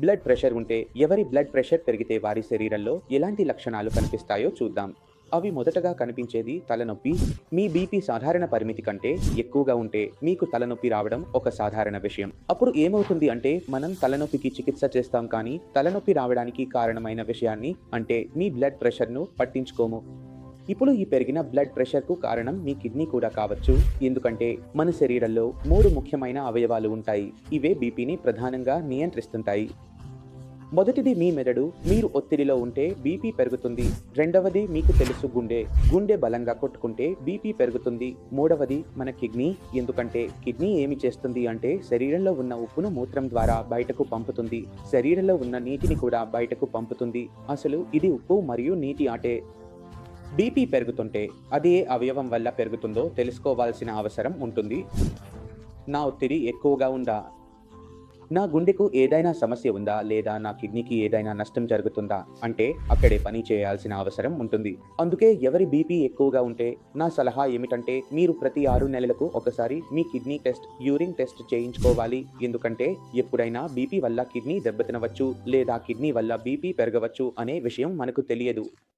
Blood pressure ఉంటే ఎవరి blood pressure పెరిగితే వారి శరీరంలో ఎలాంటి లక్షణాలు కనిపిస్తాయో చూద్దాం. అవి మొదటగా కనిపించేది తలనొప్పి. మీ బీపీ సాధారణ పరిమితి కంటే ఎక్కువగా ఉంటే మీకు తలనొప్పి రావడం ఒక సాధారణ విషయం. అప్పుడు ఏమవుతుంది అంటే మనం తలనొప్పికి చికిత్స చేస్తాం కానీ తలనొప్పి రావడానికి కారణమైన విషయాన్ని అంటే మీ బ్లడ్ ప్రెషర్ను పట్టించుకోము. ఇప్పుడు ఈ పెరిగిన బ్లడ్ ప్రెషర్కు కారణం మీ కిడ్నీ కూడా కావచ్చు. ఎందుకంటే మన శరీరంలో 3 ముఖ్యమైన అవయవాలు ఉంటాయి. ఇవే బీపీని ప్రధానంగా నియంత్రిస్తుంటాయి. మొదటిది మీ మెదడు. మీరు ఒత్తిడిలో ఉంటే బీపీ పెరుగుతుంది. రెండవది మీకు తెలుసు గుండె బలంగా కొట్టుకుంటే బీపీ పెరుగుతుంది. మూడవది మన కిడ్నీ. ఎందుకంటే కిడ్నీ ఏమి చేస్తుంది అంటే శరీరంలో ఉన్న ఉప్పును మూత్రం ద్వారా బయటకు పంపుతుంది. శరీరంలో ఉన్న నీటిని కూడా బయటకు పంపుతుంది. అసలు ఇది ఉప్పు మరియు నీటి ఆటే. బీపీ పెరుగుతుంటే అది ఏ అవయవం వల్ల పెరుగుతుందో తెలుసుకోవాల్సిన అవసరం ఉంటుంది. నా ఒత్తిడి ఎక్కువగా ఉందా? నా గుండెకు ఏదైనా సమస్య ఉందా? లేదా నా కిడ్నీకి ఏదైనా నష్టం జరుగుతుందా? అంటే అక్కడే పని చేయాల్సిన అవసరం ఉంటుంది. అందుకే ఎవరి బీపీ ఎక్కువగా ఉంటే నా సలహా ఏమిటంటే మీరు ప్రతి 6 నెలలకు ఒకసారి మీ కిడ్నీ టెస్ట్, యూరిన్ టెస్ట్ చేయించుకోవాలి. ఎందుకంటే ఎప్పుడైనా బీపీ వల్ల కిడ్నీ దెబ్బతినవచ్చు లేదా కిడ్నీ వల్ల బీపీ పెరగవచ్చు అనే విషయం మనకు తెలియదు.